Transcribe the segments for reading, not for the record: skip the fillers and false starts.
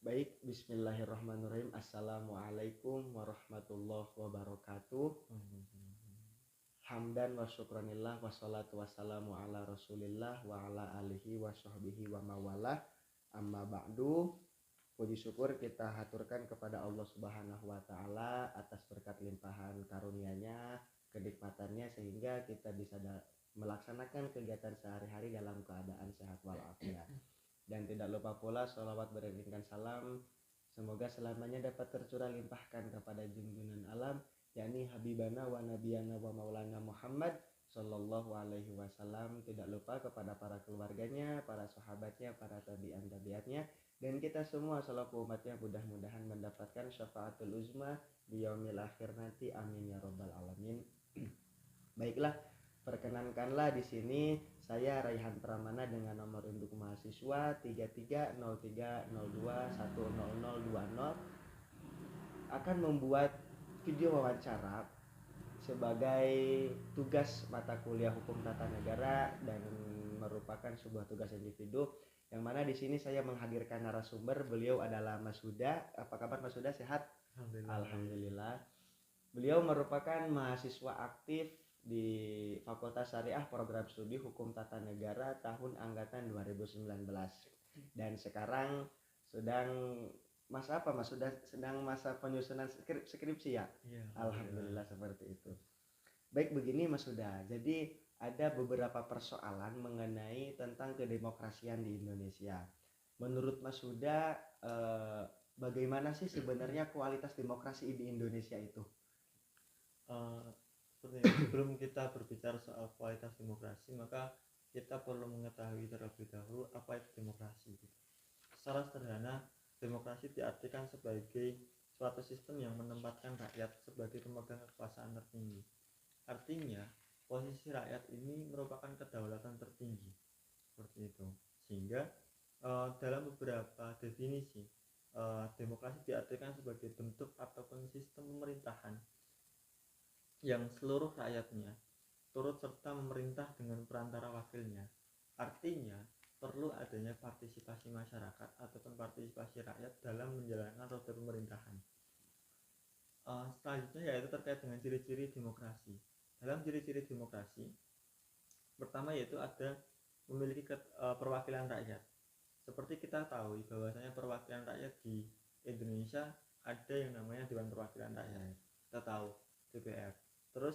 Baik, bismillahirrahmanirrahim. Assalamualaikum warahmatullahi wabarakatuh. Hamdan wa syukranillah wassalatu wassalamu ala rasulillah wa ala alihi wa sahbihi wa mawalah. Amma ba'du. Puji syukur kita haturkan kepada Allah Subhanahu wa taala atas berkat limpahan karunia-Nya, kenikmatannya sehingga kita bisa melaksanakan kegiatan sehari-hari dalam keadaan sehat walafiat. Dan tidak lupa pula sholawat beriringkan salam semoga selamanya dapat tercurah limpahkan kepada junjungan alam, yakni Habibana wa Nabiyana wa Maulana Muhammad Sallallahu Alaihi Wasallam. Tidak lupa kepada para keluarganya, para sahabatnya, para tabi'an-tabi'atnya, dan kita semua selaku umatnya mudah-mudahan mendapatkan syafaatul uzma di yaumil akhir nanti. Amin ya robbal alamin. Baiklah, perkenankanlah di sini saya Raihan Pramana dengan nomor induk mahasiswa 330302100020 akan membuat video wawancara sebagai tugas mata kuliah Hukum Tata Negara dan merupakan sebuah tugas individu yang mana di sini saya menghadirkan narasumber. Beliau adalah Mas Huda. Apa kabar Mas Huda, sehat? Alhamdulillah. Beliau merupakan mahasiswa aktif di Fakultas Syariah Program Studi Hukum Tata Negara tahun angkatan 2019 dan sekarang sedang masa apa Mas? Sudah sedang masa penyusunan skripsi ya? Iya, alhamdulillah seperti itu. Baik, begini Mas Huda, jadi ada beberapa persoalan mengenai tentang kedemokrasian di Indonesia. Menurut Mas Huda, bagaimana sih sebenarnya kualitas demokrasi di Indonesia itu? Sebelum kita berbicara soal kualitas demokrasi, maka kita perlu mengetahui terlebih dahulu apa itu demokrasi. Secara sederhana, demokrasi diartikan sebagai suatu sistem yang menempatkan rakyat sebagai pemegang kekuasaan tertinggi. Artinya, posisi rakyat ini merupakan kedaulatan tertinggi, seperti itu. Sehingga dalam beberapa definisi, demokrasi diartikan sebagai bentuk ataupun sistem pemerintahan yang seluruh rakyatnya turut serta memerintah dengan perantara wakilnya. Artinya, perlu adanya partisipasi masyarakat ataupun partisipasi rakyat dalam menjalankan roda pemerintahan. Selanjutnya yaitu terkait dengan ciri-ciri demokrasi. Dalam ciri-ciri demokrasi, pertama yaitu ada memiliki perwakilan rakyat. Seperti kita tahu bahwasanya perwakilan rakyat di Indonesia ada yang namanya Dewan Perwakilan Rakyat. Kita tahu DPR. Terus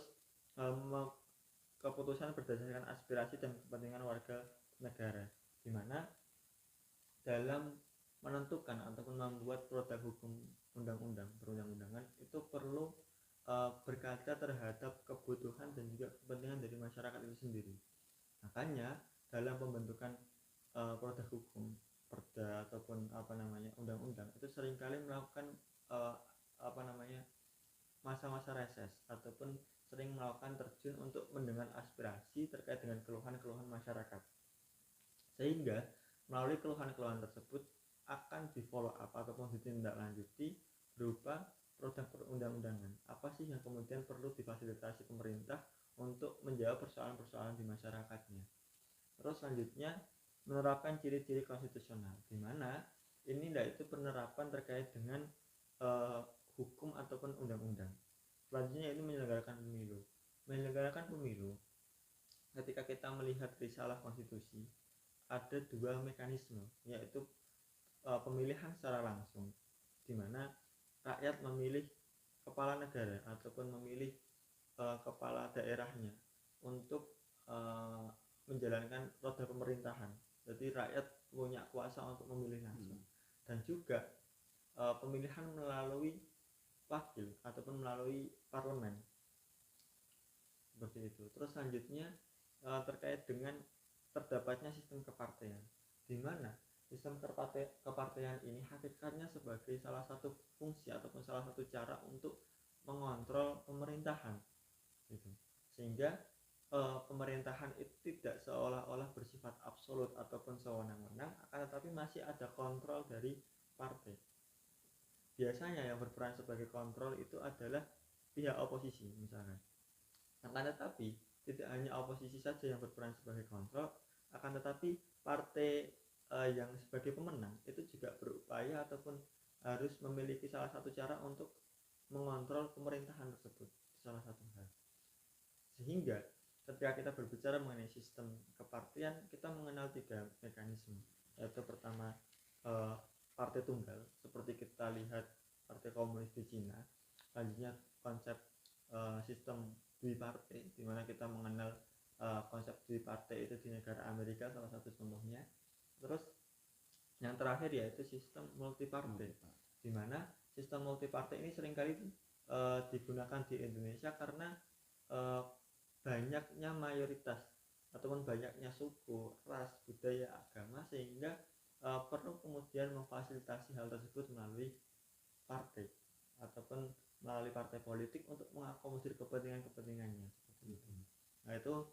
keputusan berdasarkan aspirasi dan kepentingan warga negara, di mana dalam menentukan ataupun membuat produk hukum perundang-undangan itu perlu berkaca terhadap kebutuhan dan juga kepentingan dari masyarakat itu sendiri. Makanya dalam pembentukan produk hukum, perda ataupun undang-undang itu seringkali melakukan masa-masa reses ataupun sering melakukan terjun untuk mendengar aspirasi terkait dengan keluhan-keluhan masyarakat, sehingga melalui keluhan-keluhan tersebut akan di follow up ataupun ditindaklanjuti berupa produk perundang-undangan. Apa sih yang kemudian perlu difasilitasi pemerintah untuk menjawab persoalan-persoalan di masyarakatnya. Terus selanjutnya menerapkan ciri-ciri konstitusional, di mana ini yaitu penerapan terkait dengan hukum ataupun undang-undang. Selanjutnya itu menyelenggarakan pemilu. Menyelenggarakan pemilu, ketika kita melihat risalah konstitusi, ada dua mekanisme, yaitu pemilihan secara langsung, di mana rakyat memilih kepala negara ataupun memilih kepala daerahnya untuk menjalankan roda pemerintahan. Jadi rakyat punya kuasa untuk memilih langsung. Dan juga pemilihan melalui wakil ataupun melalui parlemen, seperti itu. Terus selanjutnya terkait dengan terdapatnya sistem kepartean, di mana sistem kepartean ini hakikatnya sebagai salah satu fungsi ataupun salah satu cara untuk mengontrol pemerintahan, gitu. Sehingga pemerintahan itu tidak seolah-olah bersifat absolut ataupun sewenang-wenang, akan tetapi masih ada kontrol dari partai. Biasanya yang berperan sebagai kontrol itu adalah pihak oposisi misalkan. Akan tetapi tidak hanya oposisi saja yang berperan sebagai kontrol, akan tetapi partai yang sebagai pemenang itu juga berupaya upaya ataupun harus memiliki salah satu cara untuk mengontrol pemerintahan tersebut, salah satu hal. Sehingga ketika kita berbicara mengenai sistem kepartian, kita mengenal 3 mekanisme, yaitu pertama partai tunggal seperti kita lihat partai komunis di Cina, selanjutnya konsep sistem duipartai, di mana kita mengenal konsep duipartai itu di negara Amerika salah satu contohnya. Terus yang terakhir yaitu sistem multipartai, di mana sistem multipartai ini seringkali digunakan di Indonesia karena banyaknya mayoritas ataupun banyaknya suku, ras, budaya, agama, sehingga perlu kemudian memfasilitasi hal tersebut melalui partai ataupun melalui partai politik untuk mengakomodir kepentingannya seperti itu. Nah itu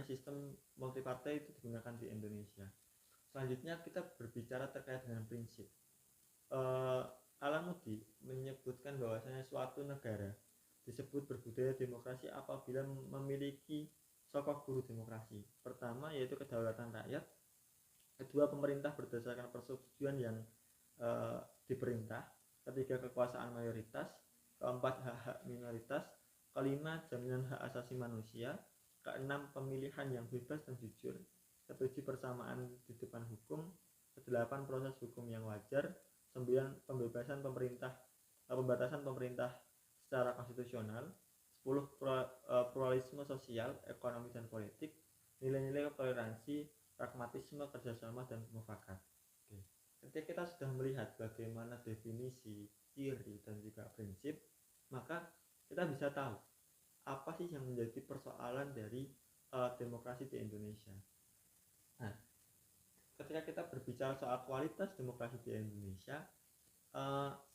sistem multipartai itu digunakan di Indonesia. Selanjutnya kita berbicara terkait dengan prinsip. Al-Moody menyebutkan bahwasanya suatu negara disebut berbudaya demokrasi apabila memiliki sokok guru demokrasi. Pertama yaitu kedaulatan rakyat, kedua pemerintah berdasarkan persetujuan yang diperintah, ketiga kekuasaan mayoritas, keempat hak-hak minoritas, kelima jaminan hak asasi manusia, keenam pemilihan yang bebas dan jujur, ketujuh persamaan di depan hukum, kedelapan proses hukum yang wajar, 9 pembatasan pemerintah secara konstitusional, 10 pluralisme sosial, ekonomi dan politik, nilai-nilai toleransi, pragmatisme, kerjasama dan mufakat. Ketika kita sudah melihat bagaimana definisi, ciri dan juga prinsip, maka kita bisa tahu apa sih yang menjadi persoalan dari demokrasi di Indonesia. Nah, ketika kita berbicara soal kualitas demokrasi di Indonesia,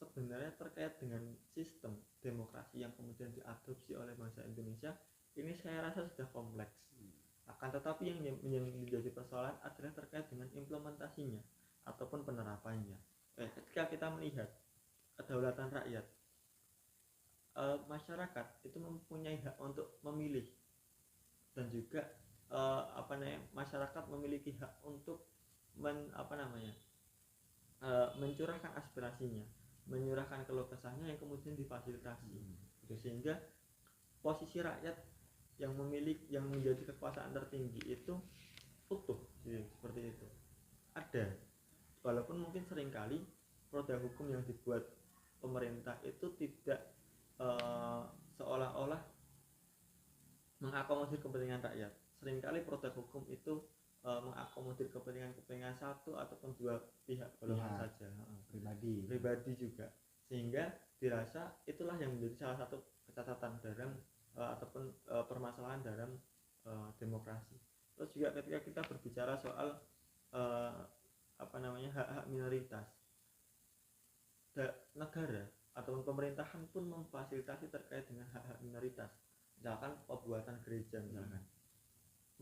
sebenarnya terkait dengan sistem demokrasi yang kemudian diadopsi oleh bangsa Indonesia, ini saya rasa sudah kompleks. Akan tetapi yang menjadi persoalan adalah terkait dengan implementasinya ataupun penerapannya. Ketika kita melihat kedaulatan rakyat, masyarakat itu mempunyai hak untuk memilih, dan juga masyarakat memiliki hak untuk mencurahkan aspirasinya, menyurahkan keluh kesahnya yang kemudian difasilitasi. Sehingga posisi rakyat yang menjadi kekuasaan tertinggi itu utuh, seperti itu. Ada, walaupun mungkin seringkali produk hukum yang dibuat pemerintah itu tidak seolah-olah mengakomodir kepentingan rakyat. Seringkali produk hukum itu mengakomodir kepentingan satu ataupun dua pihak golongan saja, pribadi juga, sehingga dirasa itulah yang menjadi salah satu kecacatan dalam ataupun permasalahan dalam demokrasi. Terus juga ketika kita berbicara soal hak-hak minoritas, negara ataupun pemerintahan pun memfasilitasi terkait dengan hak-hak minoritas, misalkan pembuatan gereja misalkan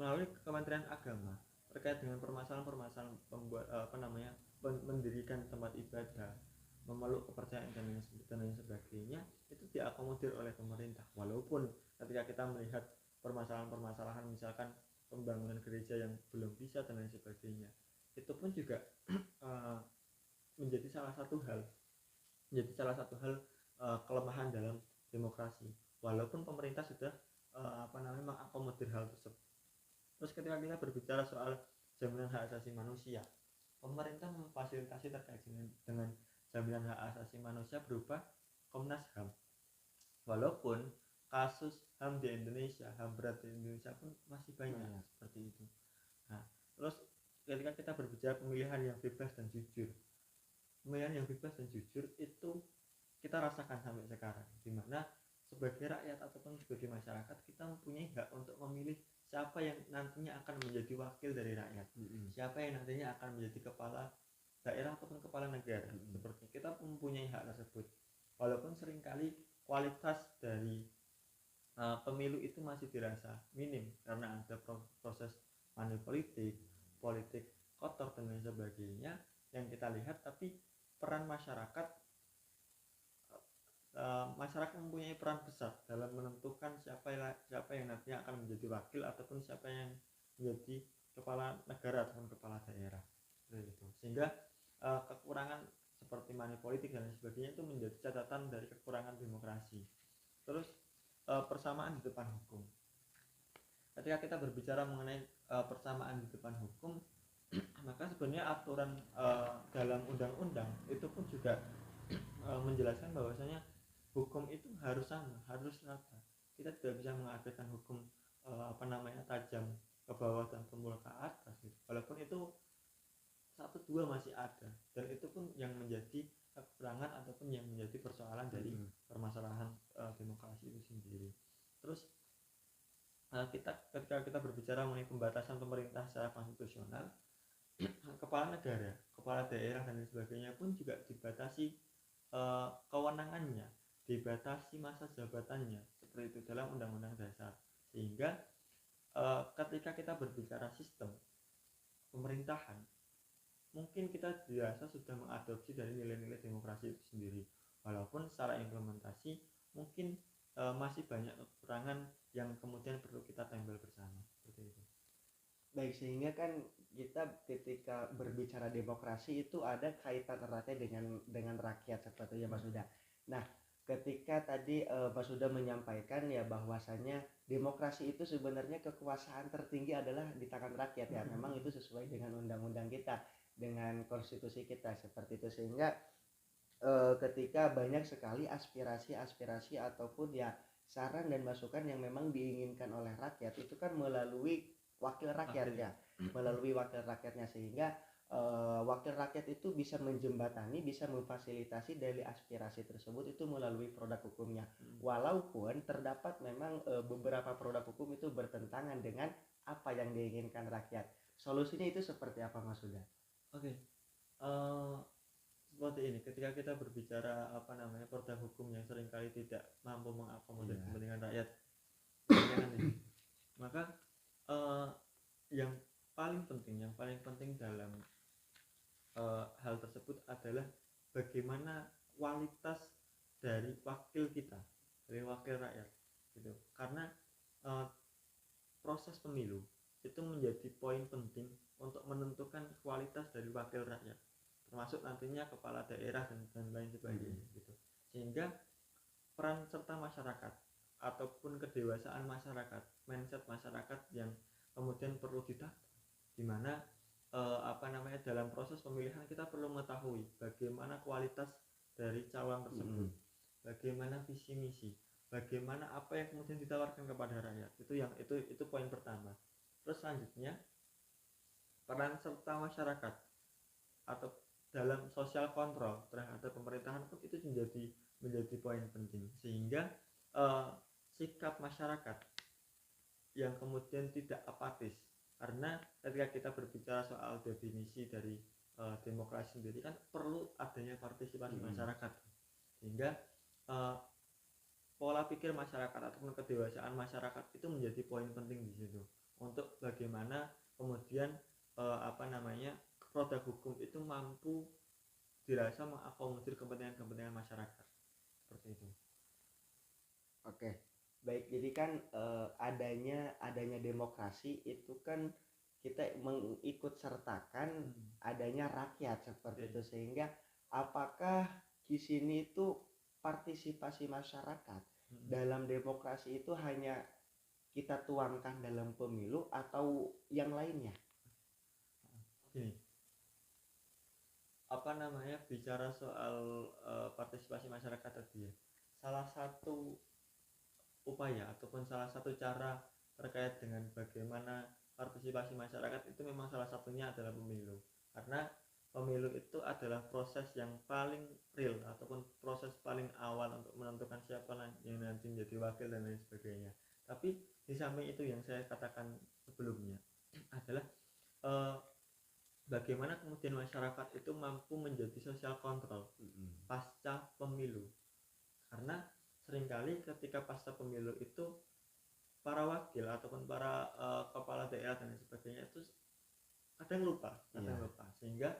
melalui Kementerian Agama terkait dengan permasalahan mendirikan tempat ibadah, memeluk kepercayaan dan lain sebagainya, itu diakomodir oleh pemerintah. Walaupun ketika kita melihat permasalahan misalkan pembangunan gereja yang belum bisa dan lain sebagainya, itu pun juga menjadi salah satu hal kelemahan dalam demokrasi, walaupun pemerintah sudah mengakomodir hal tersebut. Terus ketika kita berbicara soal jaminan hak asasi manusia, pemerintah memfasilitasi terkait dengan jaminan hak asasi manusia berupa Komnas HAM. Walaupun kasus HAM di Indonesia, HAM berat di Indonesia pun masih banyak seperti itu. Nah, terus ketika kita berbicara pemilihan yang bebas dan jujur, itu kita rasakan sampai sekarang, di mana sebagai rakyat ataupun sebagai masyarakat kita mempunyai hak untuk memilih siapa yang nantinya akan menjadi wakil dari rakyat, siapa yang nantinya akan menjadi kepala daerah ataupun kepala negara. Seperti kita mempunyai hak tersebut, walaupun seringkali kualitas dari pemilu itu masih dirasa minim karena ada proses money politik kotor dan lain sebagainya yang kita lihat. Tapi peran masyarakat mempunyai peran besar dalam menentukan siapa yang nantinya akan menjadi wakil ataupun siapa yang menjadi kepala negara ataupun kepala daerah, gitu. Sehingga kekurangan money politik dan lain sebagainya itu menjadi catatan dari kekurangan demokrasi. Terus persamaan di depan hukum. Ketika kita berbicara mengenai persamaan di depan hukum, maka sebenarnya aturan dalam undang-undang itu pun juga menjelaskan bahwasanya hukum itu harus sama, harus rata. Kita tidak bisa mengadakan hukum tajam ke bawah dan tumpul ke atas gitu. Walaupun itu satu dua masih ada, dan itu pun yang menjadi kekurangan ataupun yang menjadi persoalan dari permasalahan demokrasi itu sendiri. Terus ketika kita berbicara mengenai pembatasan pemerintah secara konstitusional, kepala negara, kepala daerah dan lain sebagainya pun juga dibatasi kewenangannya, dibatasi masa jabatannya seperti itu dalam Undang-Undang Dasar. Sehingga ketika kita berbicara sistem pemerintahan, mungkin kita dirasa sudah mengadopsi dari nilai-nilai demokrasi itu sendiri, walaupun secara implementasi mungkin masih banyak kekurangan yang kemudian perlu kita tembel bersama seperti itu. Baik, sehingga kan kita ketika berbicara demokrasi itu ada kaitan eratnya dengan rakyat sepertinya Mas Huda. Nah, ketika tadi Mas Huda menyampaikan ya bahwasanya demokrasi itu sebenarnya kekuasaan tertinggi adalah di tangan rakyat ya. Memang itu sesuai dengan undang-undang kita, dengan konstitusi kita seperti itu, sehingga ketika banyak sekali aspirasi ataupun ya saran dan masukan yang memang diinginkan oleh rakyat itu kan melalui wakil rakyat ya, melalui wakil rakyatnya, sehingga wakil rakyat itu bisa menjembatani, bisa memfasilitasi dari aspirasi tersebut itu melalui produk hukumnya. Walaupun terdapat memang beberapa produk hukum itu bertentangan dengan apa yang diinginkan rakyat. Solusinya itu seperti apa Mas Huda? Oke. Seperti ini, ketika kita berbicara produk hukum yang seringkali tidak mampu mengakomodir kepentingan rakyat, maka yang paling penting dalam hal tersebut adalah bagaimana kualitas dari wakil kita, dari wakil rakyat gitu. Karena proses pemilu itu menjadi poin penting untuk menentukan kualitas dari wakil rakyat, termasuk nantinya kepala daerah dan lain sebagainya gitu. Sehingga peran serta masyarakat ataupun kedewasaan masyarakat, mindset masyarakat yang kemudian perlu ditata, di mana dalam proses pemilihan kita perlu mengetahui bagaimana kualitas dari calon tersebut, bagaimana visi misi, bagaimana apa yang kemudian ditawarkan kepada rakyat. Itu poin pertama. Terus selanjutnya, peran serta masyarakat atau dalam sosial kontrol terhadap pemerintahan pun itu menjadi poin penting, sehingga sikap masyarakat yang kemudian tidak apatis. Karena ketika kita berbicara soal definisi dari demokrasi sendiri kan perlu adanya partisipasi masyarakat, sehingga pola pikir masyarakat ataupun kedewasaan masyarakat itu menjadi poin penting di situ untuk bagaimana kemudian produk hukum itu mampu dirasa mengakomodir kepentingan masyarakat seperti itu. Oke, baik. Jadi kan adanya demokrasi itu kan kita mengikut sertakan adanya rakyat seperti itu, sehingga apakah di sini itu partisipasi masyarakat dalam demokrasi itu hanya kita tuangkan dalam pemilu atau yang lainnya? Gini, bicara soal partisipasi masyarakat tadi ya, salah satu upaya ataupun salah satu cara terkait dengan bagaimana partisipasi masyarakat itu memang salah satunya adalah pemilu. Karena pemilu itu adalah proses yang paling real ataupun proses paling awal untuk menentukan siapa yang nanti menjadi wakil dan lain sebagainya. Tapi di samping itu yang saya katakan sebelumnya adalah bagaimana kemudian masyarakat itu mampu menjadi social control pasca pemilu. Karena seringkali ketika pasca pemilu itu para wakil ataupun para kepala daerah dan sebagainya itu kadang lupa, sehingga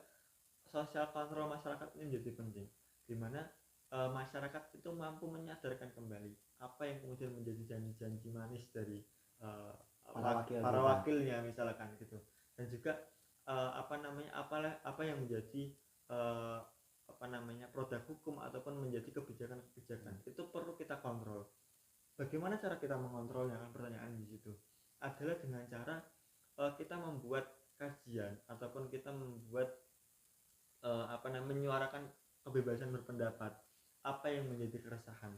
social control masyarakat ini menjadi penting, di mana masyarakat itu mampu menyadarkan kembali apa yang kemudian menjadi janji-janji manis dari para wakilnya misalkan gitu, dan juga apa yang menjadi produk hukum ataupun menjadi kebijakan-kebijakan itu perlu kita kontrol. Bagaimana cara kita mengontrolnya? Kan pertanyaan di situ adalah dengan cara kita membuat kajian ataupun kita membuat menyuarakan kebebasan berpendapat, apa yang menjadi keresahan.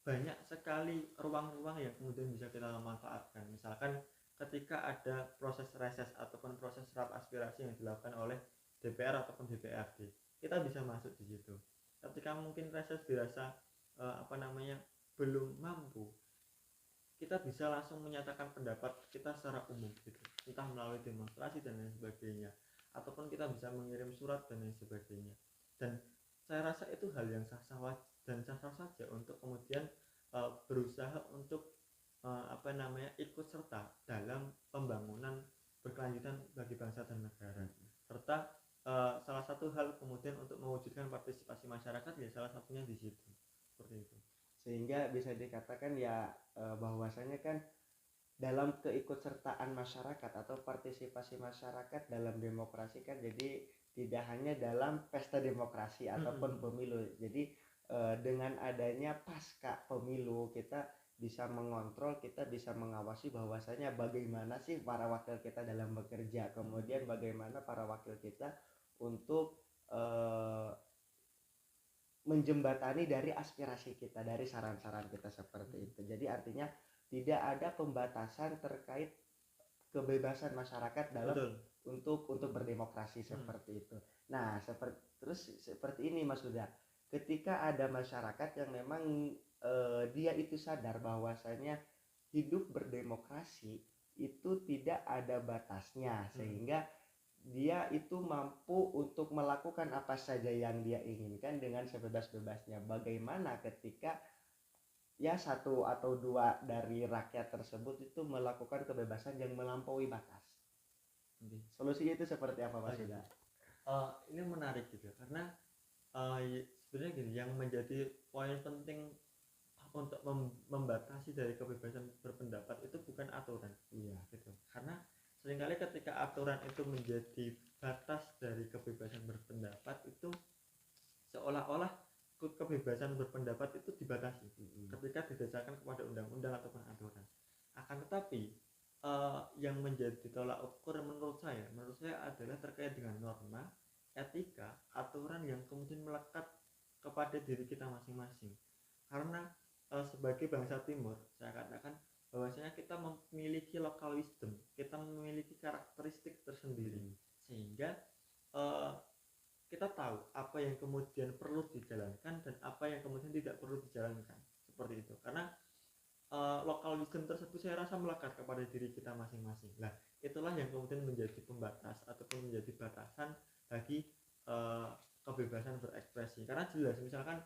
Banyak sekali ruang-ruang yang kemudian bisa kita manfaatkan. Misalkan ketika ada proses reses ataupun proses serap aspirasi yang dilakukan oleh DPR ataupun DPRD, kita bisa masuk di situ. Ketika mungkin reses dirasa belum mampu, kita bisa langsung menyatakan pendapat kita secara umum gitu, entah melalui demonstrasi dan lain sebagainya, ataupun kita bisa mengirim surat dan lain sebagainya. Dan saya rasa itu hal yang sah-sah dan sah-sah saja untuk kemudian berusaha untuk ikut serta dalam pembangunan berkelanjutan bagi bangsa dan negara. Serta salah satu hal kemudian untuk mewujudkan partisipasi masyarakat ya salah satunya di situ, seperti itu. Sehingga bisa dikatakan ya bahwasanya kan dalam keikutsertaan masyarakat atau partisipasi masyarakat dalam demokrasi kan jadi tidak hanya dalam pesta demokrasi ataupun pemilu. Jadi dengan adanya pasca pemilu kita bisa mengontrol, kita bisa mengawasi bahwasanya bagaimana sih para wakil kita dalam bekerja, kemudian bagaimana para wakil kita untuk menjembatani dari aspirasi kita, dari saran-saran kita seperti itu. Jadi artinya tidak ada pembatasan terkait kebebasan masyarakat dalam untuk berdemokrasi seperti itu. Nah, seperti ini Mas Huda. Ketika ada masyarakat yang memang dia itu sadar bahwasanya hidup berdemokrasi itu tidak ada batasnya, sehingga dia itu mampu untuk melakukan apa saja yang dia inginkan dengan sebebas-bebasnya. Bagaimana ketika ya satu atau dua dari rakyat tersebut itu melakukan kebebasan yang melampaui batas. Solusinya itu seperti apa Mas Huda? Ini menarik gitu karena sebenarnya gini, yang menjadi poin penting untuk membatasi dari kebebasan berpendapat itu bukan aturan, iya gitu. Karena seringkali ketika aturan itu menjadi batas dari kebebasan berpendapat itu seolah-olah kebebasan berpendapat itu dibatasi ketika didasarkan kepada undang-undang ataupun aturan. Akan tetapi yang menjadi tolak ukur menurut saya adalah terkait dengan norma, etika, aturan yang kemudian melekat kepada diri kita masing-masing. Karena sebagai bangsa Timur, saya katakan bahwasanya kita memiliki local wisdom, kita memiliki karakteristik tersendiri, sehingga kita tahu apa yang kemudian perlu dijalankan dan apa yang kemudian tidak perlu dijalankan, seperti itu. Karena local wisdom tersebut saya rasa melekat kepada diri kita masing-masing. Nah, itulah yang kemudian menjadi pembatas ataupun menjadi batasan bagi kebebasan berekspresi. Karena jelas misalkan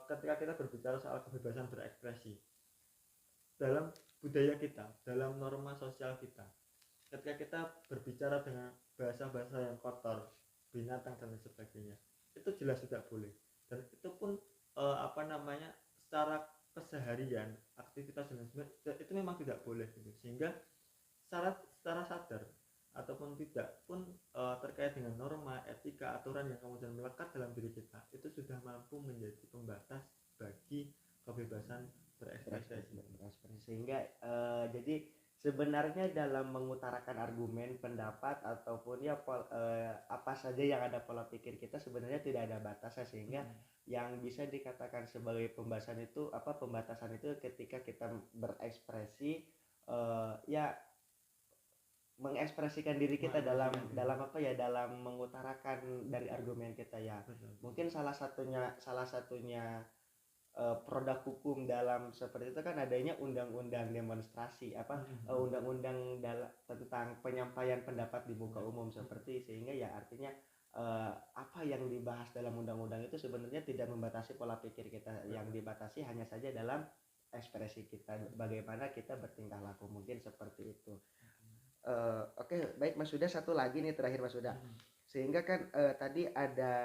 ketika kita berbicara soal kebebasan berekspresi dalam budaya kita, dalam norma sosial kita, ketika kita berbicara dengan bahasa-bahasa yang kotor, binatang dan lain sebagainya, itu jelas tidak boleh. Dan itu pun secara keseharian, aktivitas dan sebagainya itu memang tidak boleh gitu. Sehingga secara sadar ataupun tidak pun terkait dengan norma, etika, aturan yang kemudian melekat dalam diri kita itu sudah mampu menjadi pembatas bagi kebebasan berekspresi. Sehingga jadi sebenarnya dalam mengutarakan argumen, pendapat ataupun ya apa saja yang ada pola pikir kita sebenarnya tidak ada batasnya, sehingga yang bisa dikatakan sebagai pembatasan itu ketika kita berekspresi ya mengekspresikan diri kita dalam mengutarakan dari argumen kita ya. Mungkin salah satunya produk hukum dalam seperti itu kan adanya undang-undang demonstrasi undang-undang tentang penyampaian pendapat di muka umum seperti, sehingga ya artinya apa yang dibahas dalam undang-undang itu sebenarnya tidak membatasi pola pikir kita, yang dibatasi hanya saja dalam ekspresi kita, bagaimana kita bertingkah laku, mungkin seperti itu. Oke, baik Mas Huda, satu lagi nih terakhir Mas Huda. Sehingga kan tadi ada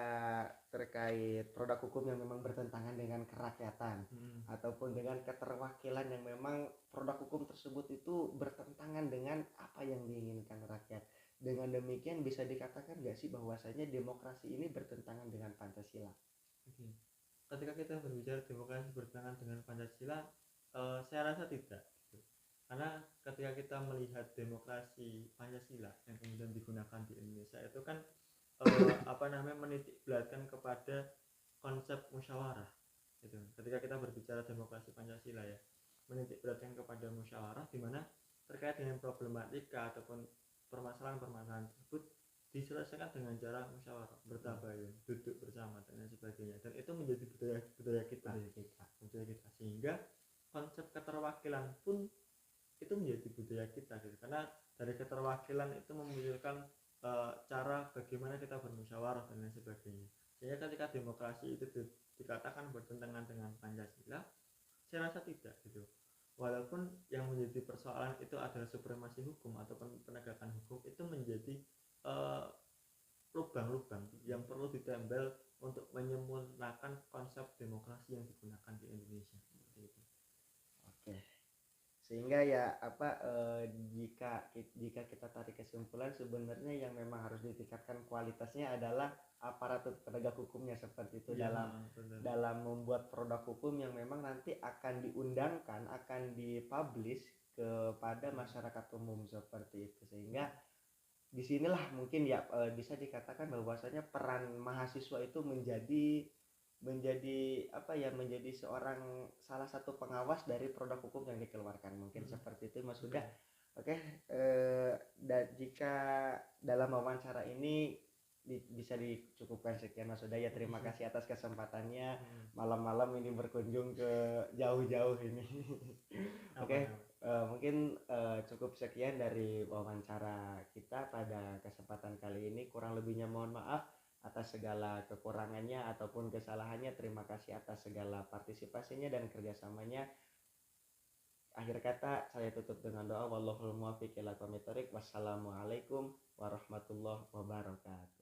terkait produk hukum yang memang bertentangan dengan kerakyatan ataupun dengan keterwakilan yang memang produk hukum tersebut itu bertentangan dengan apa yang diinginkan rakyat. Dengan demikian bisa dikatakan gak sih bahwasanya demokrasi ini bertentangan dengan Pancasila? ketika kita berbicara demokrasi bertentangan dengan Pancasila, saya rasa tidak gitu. Karena ketika kita melihat demokrasi Pancasila yang kemudian digunakan di Indonesia itu kan menitik beratkan kepada konsep musyawarah gitu. Ketika kita berbicara demokrasi Pancasila ya, menitik beratkan kepada musyawarah di mana terkait dengan problematika ataupun permasalahan-permasalahan tersebut diselesaikan dengan cara musyawarah, bertabayun, duduk bersama dan lain sebagainya. Dan itu menjadi budaya kita. Sehingga konsep keterwakilan pun itu menjadi budaya kita gitu. Karena dari keterwakilan itu memunculkan cara bagaimana kita bermusyawarah dan lain sebagainya. Sehingga ketika demokrasi itu dikatakan bertentangan dengan Pancasila, saya rasa tidak gitu. Walaupun yang menjadi persoalan itu adalah supremasi hukum ataupun penegakan hukum, itu menjadi lubang-lubang yang perlu ditempel untuk menyempurnakan konsep demokrasi yang digunakan di Indonesia seperti itu. Oke. Sehingga ya jika kita tarik kesimpulan, sebenarnya yang memang harus ditingkatkan kualitasnya adalah aparatur penegak hukumnya seperti itu, dalam membuat produk hukum yang memang nanti akan diundangkan, akan dipublish kepada masyarakat umum seperti itu. Sehingga disinilah mungkin ya bisa dikatakan bahwasanya peran mahasiswa itu menjadi seorang salah satu pengawas dari produk hukum yang dikeluarkan, mungkin seperti itu Mas Huda. Oke, dan jika dalam wawancara ini bisa dicukupkan sekian Mas Huda ya. Terima kasih atas kesempatannya malam-malam ini berkunjung ke jauh-jauh ini. Oke, mungkin cukup sekian dari wawancara kita pada kesempatan kali ini. Kurang lebihnya mohon maaf atas segala kekurangannya ataupun kesalahannya. Terima kasih atas segala partisipasinya dan kerjasamanya. Akhir kata saya tutup dengan doa, wallahul muwaffiq ila aqwamit thoriq. Wassalamualaikum warahmatullahi wabarakatuh.